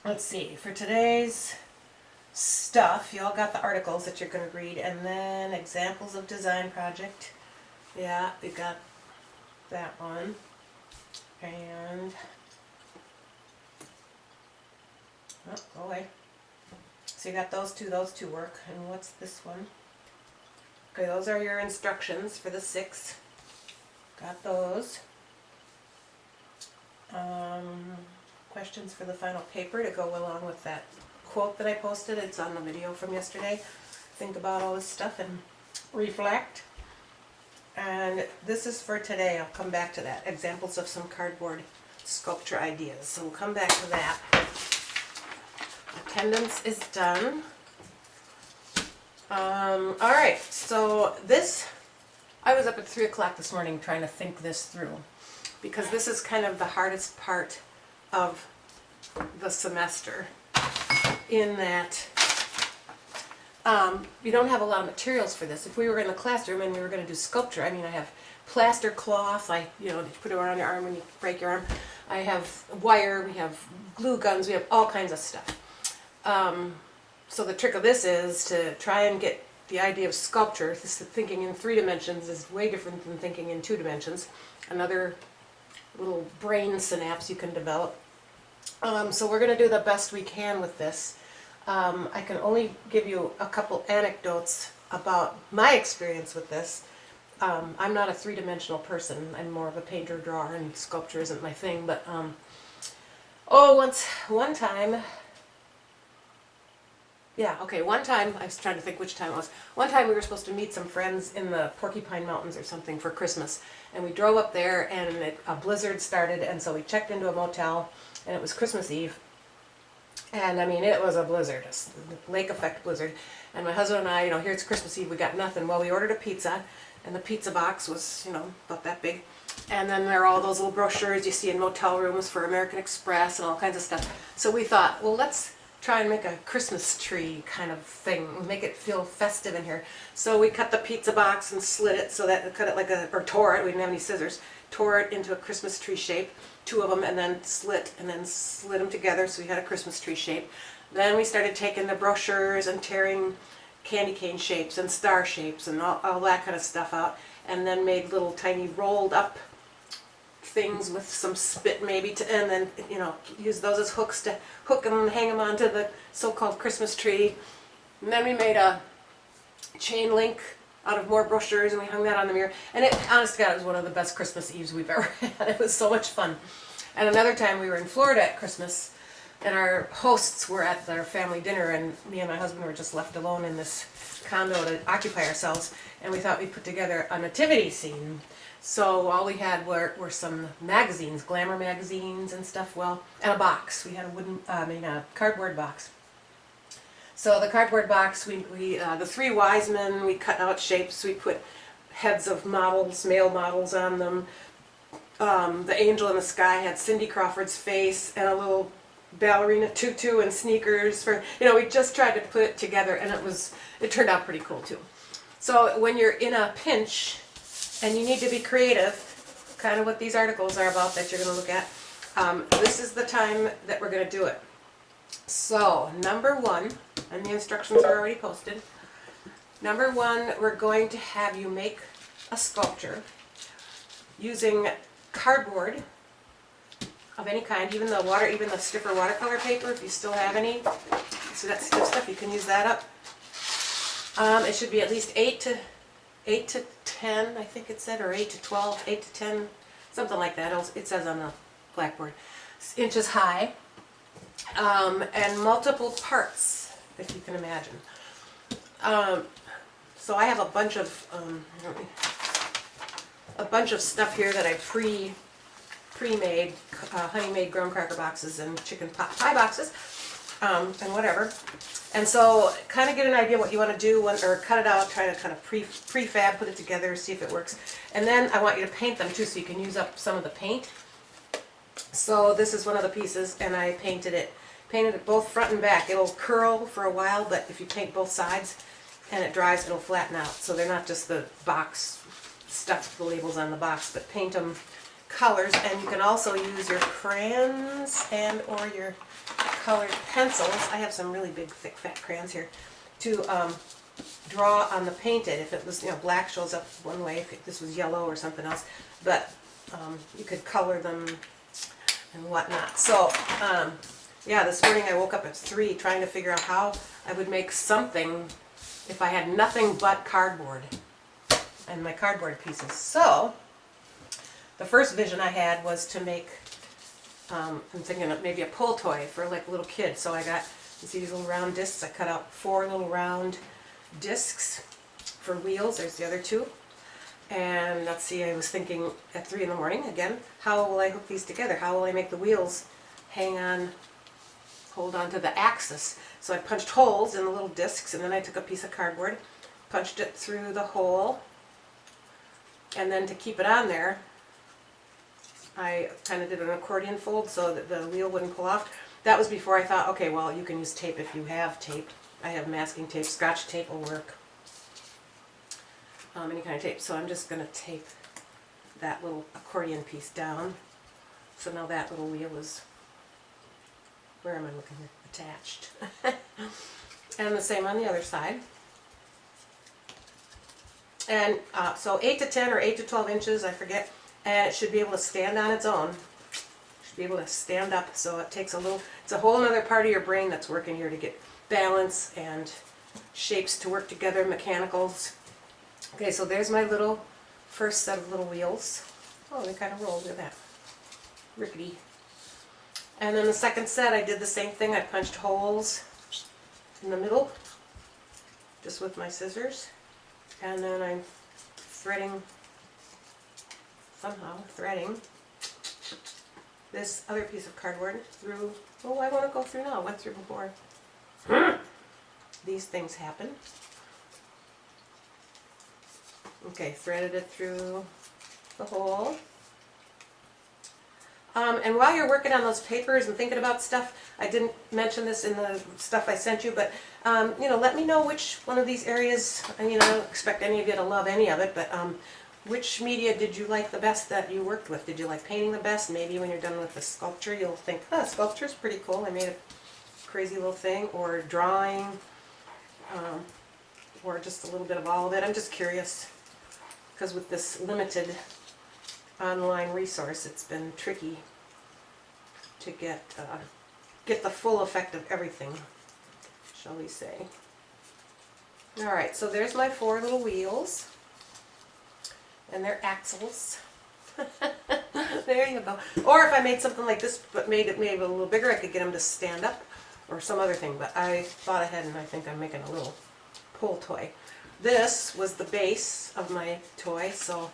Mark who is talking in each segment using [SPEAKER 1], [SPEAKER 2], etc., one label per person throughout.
[SPEAKER 1] let's see, for today's stuff, you all got the articles that you're going to read, and then examples of design project. Yeah, we got that one. And, oh, go away. So you got those two work. And what's this one? Okay, those are your instructions for the 6. Got those. Questions for the final paper to go along with that quote that I posted. It's on the video from yesterday. Think about all this stuff and reflect. And this is for today. I'll come back to that. Examples of some cardboard sculpture ideas. So we'll come back to that. Attendance is done. Alright, so this, I was up at 3 o'clock this morning trying to think this through, because this is kind of the hardest part of the semester, in that you don't have a lot of materials for this. If we were in the classroom and we were going to do sculpture, I mean, I have plaster cloth, you put it around your arm when you break your arm. I have wire, we have glue guns, we have all kinds of stuff. So the trick of this is to try and get the idea of sculpture. This thinking in 3 dimensions is way different than thinking in 2 dimensions. Another little brain synapse you can develop. So we're going to do the best we can with this. I can only give you a couple anecdotes about my experience with this. I'm not a 3-dimensional person. I'm more of a painter drawer, and sculpture isn't my thing. But one time, I was trying to think which time it was. One time we were supposed to meet some friends in the Porcupine Mountains or something for Christmas, and we drove up there, and a blizzard started, and so we checked into a motel, and it was Christmas Eve. And I mean, it was a blizzard, a lake effect blizzard. And my husband and I, here it's Christmas Eve, we got nothing. Well, we ordered a pizza, and the pizza box was, about that big. And then there are all those little brochures you see in motel rooms for American Express and all kinds of stuff. So we thought, well, let's try and make a Christmas tree kind of thing, make it feel festive in here. So we cut the pizza box and slit it so that, tore it, we didn't have any scissors, tore it into a Christmas tree shape, 2 of them, and then slid them together so we had a Christmas tree shape. Then we started taking the brochures and tearing candy cane shapes and star shapes and all that kind of stuff out, and then made little tiny rolled up things with some spit maybe, and then use those as hooks to hook them and hang them onto the so-called Christmas tree. And then we made a chain link out of more brochures, and we hung that on the mirror. And honest to God, it was one of the best Christmas Eves we've ever had. It was so much fun. And another time we were in Florida at Christmas, and our hosts were at their family dinner, and me and my husband were just left alone in this condo to occupy ourselves, and we thought we'd put together a nativity scene. So all we had were some magazines, glamour magazines and stuff, and a box. We had a cardboard box. So the cardboard box, the 3 wise men, we cut out shapes, we put heads of models, male models on them. The angel in the sky had Cindy Crawford's face and a little ballerina tutu and sneakers we just tried to put it together, and it turned out pretty cool too. So when you're in a pinch and you need to be creative, kind of what these articles are about that you're going to look at, this is the time that we're going to do it. So number 1, and the instructions are already posted. Number 1, we're going to have you make a sculpture using cardboard of any kind, even the stiffer watercolor paper, if you still have any. So that stiff stuff, you can use that up. It should be at least 8 to 10, I think it said, or 8 to 12, 8 to 10, something like that. It says on the blackboard. Inches high, and multiple parts, if you can imagine. So I have a bunch of stuff here that I pre-made, honey-made graham cracker boxes and chicken pot pie boxes, and whatever. And so kind of get an idea what you want to do, or cut it out, try to kind of prefab, put it together, see if it works. And then I want you to paint them too, so you can use up some of the paint. So this is one of the pieces, and I painted it both front and back. It'll curl for a while, but if you paint both sides and it dries, it'll flatten out. So they're not just the box stuff, the labels on the box, but paint them colors. And you can also use your crayons and or your colored pencils. I have some really big, thick, fat crayons here to draw on the painted. If it was, black shows up one way, if this was yellow or something else, but you could color them and whatnot. So, yeah, this morning I woke up at 3 trying to figure out how I would make something if I had nothing but cardboard and my cardboard pieces. So, the first vision I had was to make, I'm thinking of maybe a pull toy for like little kids. So I got, you see these little round discs? I cut out 4 little round discs for wheels. There's the other 2. And let's see, I was thinking at 3 in the morning, again, how will I hook these together? How will I make the wheels hang on, hold on to the axis? So I punched holes in the little discs, and then I took a piece of cardboard, punched it through the hole, and then to keep it on there, I kind of did an accordion fold so that the wheel wouldn't pull off. That was before I thought, okay, well, you can use tape if you have tape. I have masking tape, Scotch tape will work. Any kind of tape. So I'm just going to tape that little accordion piece down. So now that little wheel is, where am I looking here? Attached. And the same on the other side. And so 8 to 10 or 8 to 12 inches, I forget, and it should be able to stand on its own. Should be able to stand up, so it takes a little, it's a whole other part of your brain that's working here to get balance and shapes to work together, mechanicals. Okay, so there's my little first set of little wheels. Oh, they kind of rolled, look at that. Rickety. And then the second set, I did the same thing. I punched holes in the middle, just with my scissors. And then I'm somehow threading this other piece of cardboard through, oh, I want to go through now. I went through before. These things happen. Okay, threaded it through the hole. And while you're working on those papers and thinking about stuff, I didn't mention this in the stuff I sent you, but let me know which one of these areas, and I don't expect any of you to love any of it, but which media did you like the best that you worked with? Did you like painting the best? Maybe when you're done with the sculpture, you'll think, sculpture's pretty cool. I made a crazy little thing, or drawing, or just a little bit of all of it. I'm just curious, because with this limited online resource, it's been tricky to get the full effect of everything, shall we say. Alright, so there's my 4 little wheels, and their axles. There you go. Or if I made something like this, but made it maybe a little bigger, I could get them to stand up, or some other thing, but I thought ahead, and I think I'm making a little pull toy. This was the base of my toy, so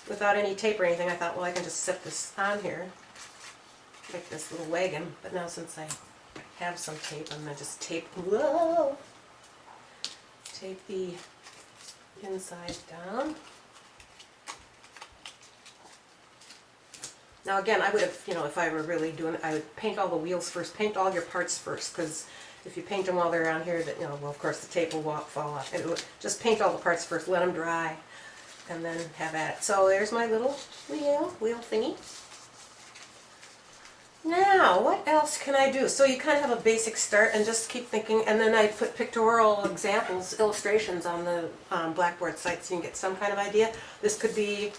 [SPEAKER 1] without any tape or anything, I thought, well, I can just set this on here, like this little wagon. But now since I have some tape, I'm going to just tape the inside down. Now again, I would have, if I were really doing it, I would paint all the wheels first, paint all your parts first, because if you paint them while they're on here, that well, of course the tape will fall off. It would just paint all the parts first, let them dry, and then have at it. So there's my little wheel thingy. Now, what else can I do? So you kind of have a basic start and just keep thinking, and then I put pictorial examples, illustrations on the Blackboard site so you can get some kind of idea. This could be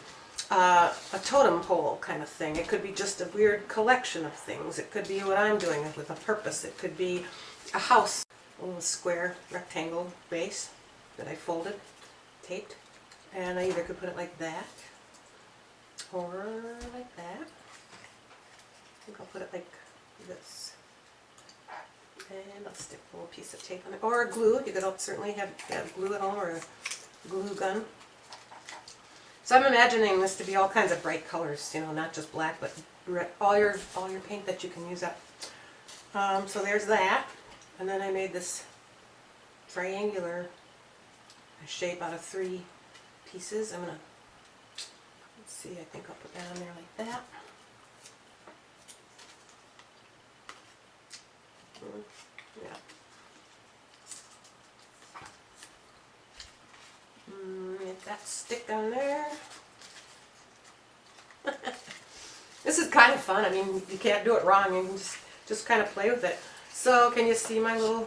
[SPEAKER 1] a totem pole kind of thing. It could be just a weird collection of things. It could be what I'm doing with a purpose. It could be a house, a little square rectangle base that I folded, taped, and I either could put it like that or like that. I think I'll put it like this, and I'll stick a little piece of tape on it, or glue. You could certainly have glue at home, or a glue gun. So I'm imagining this to be all kinds of bright colors, not just black, but all your paint that you can use up. So there's that. And then I made this triangular shape out of 3 pieces. I'm going to, let's see, I think I'll put that on there like that. Yeah. Make that stick on there. This is kind of fun. I mean, you can't do it wrong. You can just just kind of play with it. So can you see my little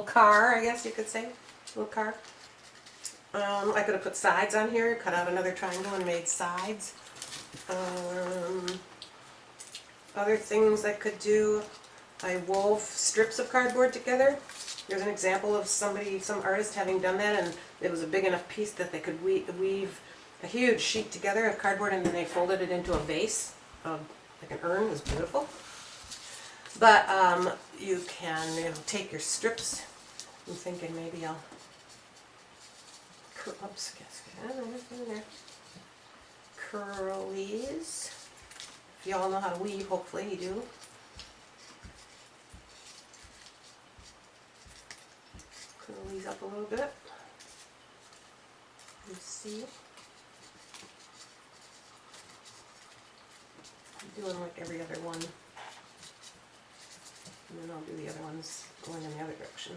[SPEAKER 1] car, I guess you could say, little car. I could have put sides on here, cut out another triangle and made sides. Other things I could do, I wove strips of cardboard together. There's an example of some artist having done that, and it was a big enough piece that they could weave a huge sheet together of cardboard, and then they folded it into a vase, like an urn. It was beautiful. But you can take your strips. I'm thinking maybe I'll curl these. If you all know how to weave, hopefully you do. Curl these up a little bit. Let's see. I'm doing like every other one. And then I'll do the other ones going in the other direction.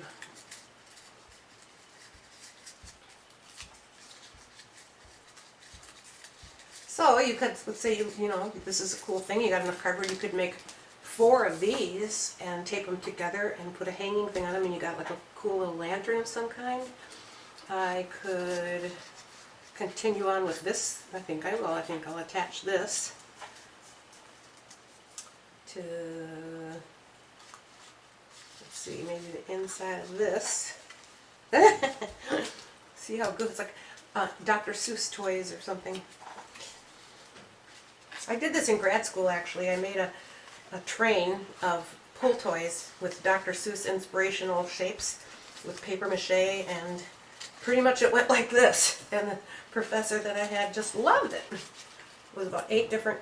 [SPEAKER 1] So you could, let's say, this is a cool thing, you got enough cardboard, you could make 4 of these and tape them together and put a hanging thing on them, and you got like a cool little lantern of some kind. I could continue on with this. I think I will. I think I'll attach this to, let's see, maybe the inside of this. See how good, it's like Dr. Seuss toys or something. I did this in grad school, actually. I made a train of pull toys with Dr. Seuss inspirational shapes with paper mache, and pretty much it went like this. And the professor that I had just loved it. It was about 8 different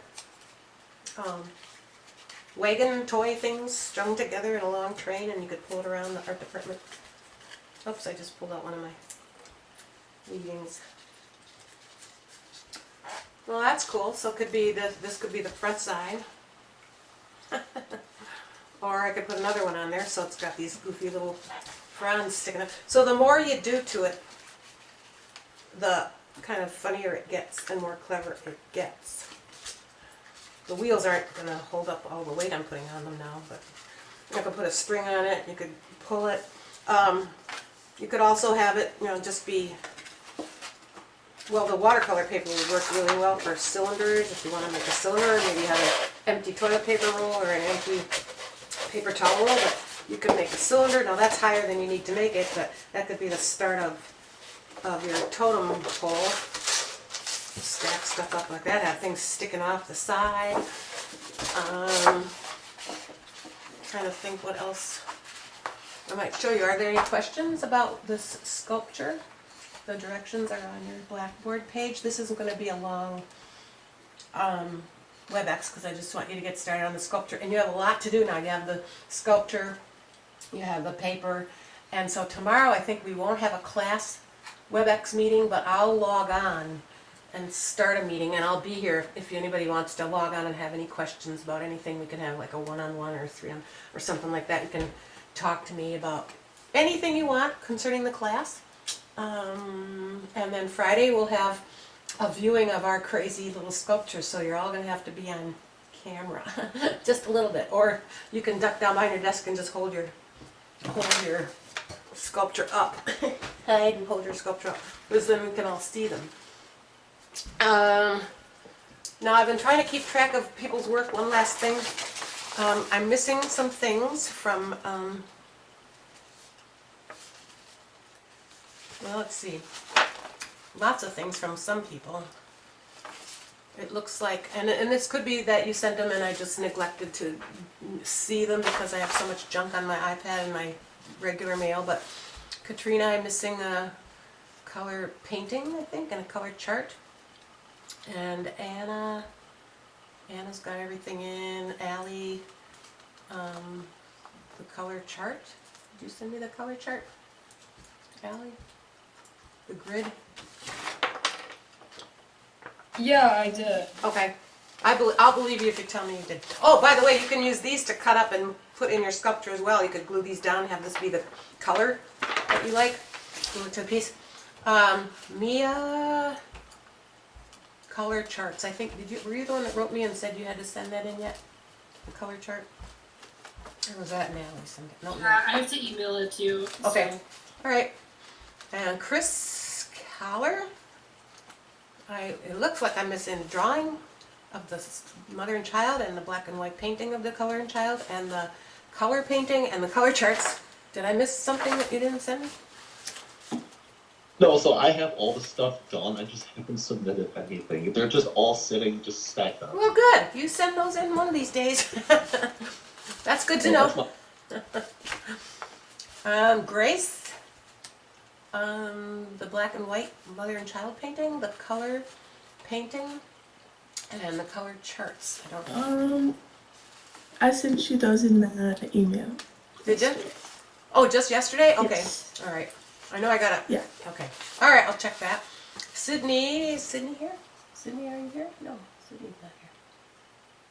[SPEAKER 1] wagon toy things strung together in a long train, and you could pull it around the art department. Oops, I just pulled out one of my weavings. Well, that's cool. So it could be this could be the front side. Or I could put another one on there so it's got these goofy little fronds sticking up. So the more you do to it, the kind of funnier it gets and more clever it gets. The wheels aren't going to hold up all the weight I'm putting on them now, but I could put a string on it, you could pull it. You could also have it, just be, well, the watercolor paper would work really well for cylinders. If you want to make a cylinder, maybe you have an empty toilet paper roll or an empty paper towel roll, but you could make a cylinder. Now that's higher than you need to make it, but that could be the start of your totem pole. Stack stuff up like that, have things sticking off the side. Trying to think what else I might show you. Are there any questions about this sculpture? The directions are on your Blackboard page. This isn't going to be a long WebEx because I just want you to get started on the sculpture. And you have a lot to do now. You have the sculpture, you have the paper, and so tomorrow I think we won't have a class WebEx meeting, but I'll log on and start a meeting, and I'll be here if anybody wants to log on and have any questions about anything. We can have like a one-on-one or 3-on or something like that. You can talk to me about anything you want concerning the class. And then Friday we'll have a viewing of our crazy little sculpture, so you're all going to have to be on camera just a little bit, or you can duck down behind your desk and just hold your sculpture up. Hide and hold your sculpture up, because then we can all see them. Now I've been trying to keep track of people's work. One last thing, I'm missing some things from well, let's see, lots of things from some people. It looks like, and this could be that you sent them and I just neglected to see them because I have so much junk on my iPad and my regular mail, but Katrina, I'm missing a color painting, I think, and a color chart. And Anna's got everything in. Allie, the color chart. Did you send me the color chart, Allie? The grid?
[SPEAKER 2] Yeah, I did.
[SPEAKER 1] Okay. I'll believe you if you tell me you did. Oh, by the way, you can use these to cut up and put in your sculpture as well. You could glue these down and have this be the color that you like. Glue it to a piece. Mia, color charts. I think, were you the one that wrote me and said you had to send that in yet? The color chart? Or was that Natalie sent it? No,
[SPEAKER 2] Yeah, I have to email it to you.
[SPEAKER 1] okay.
[SPEAKER 2] So.
[SPEAKER 1] All right. And Chris Collar. It looks like I'm missing a drawing of the mother and child and the black and white painting of the color and child and the color painting and the color charts. Did I miss something that you didn't send me?
[SPEAKER 3] No, so I have all the stuff done. I just haven't submitted anything. They're just all sitting, just stacked up.
[SPEAKER 1] Well, good. You send those in one of these days. That's good to know. Grace, the black and white mother and child painting, the color painting, and the color charts. I don't know.
[SPEAKER 4] I sent you those in the email.
[SPEAKER 1] Did you? Oh, just yesterday? Okay.
[SPEAKER 4] Yes.
[SPEAKER 1] All right. I know I got it.
[SPEAKER 4] Yeah.
[SPEAKER 1] Okay. All right, I'll check that. Sydney, is Sydney here? Sydney, are you here? No, Sydney's not here.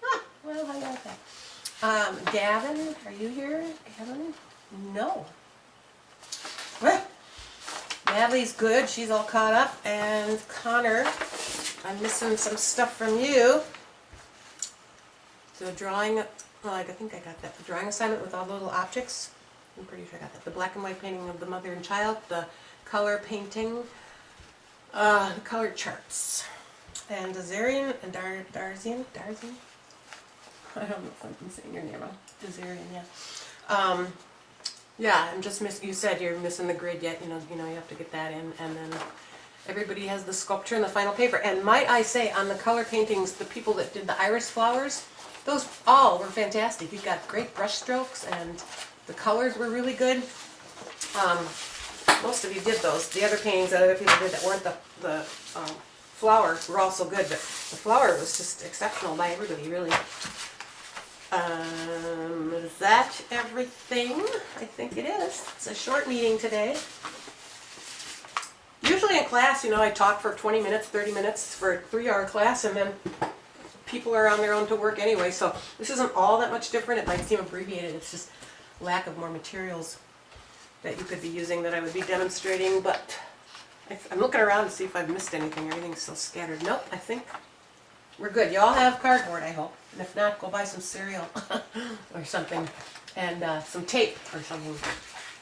[SPEAKER 1] Ah, well, how about that? Gavin, are you here? Gavin? No. Well, Natalie's good. She's all caught up. And Connor, I'm missing some stuff from you. The drawing, well, I think I got that. The drawing assignment with all the little objects. I'm pretty sure I got that. The black and white painting of the mother and child, the color painting, the color charts, and Dazarian and Darzian. I don't know if I'm saying your name wrong. Dazarian, yeah. Yeah, I'm just you said you're missing the grid yet. You know, you have to get that in, and then everybody has the sculpture and the final paper. And might I say, on the color paintings, the people that did the iris flowers, those all were fantastic. You got great brush strokes and the colors were really good. Most of you did those. The other paintings that other people did that weren't the flower were also good, but the flower was just exceptional by everybody, really. Is that everything? I think it is. It's a short meeting today. Usually in class, I talk for 20 minutes, 30 minutes for a 3-hour class, and then people are on their own to work anyway, so this isn't all that much different. It might seem abbreviated. It's just lack of more materials that you could be using that I would be demonstrating, but I'm looking around to see if I've missed anything. Everything's still scattered. Nope, I think we're good. You all have cardboard, I hope. And if not, go buy some cereal or something, and some tape or something.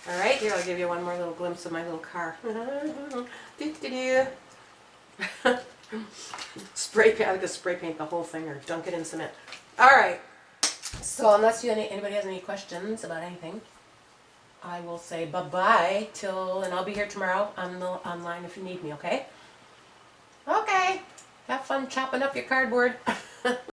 [SPEAKER 1] All right, here, I'll give you one more little glimpse of my little car. Spray paint, I would just spray paint the whole thing or dunk it in cement. All right. So unless anybody has any questions about anything, I will say bye-bye and I'll be here tomorrow online if you need me, okay? Okay. Have fun chopping up your cardboard.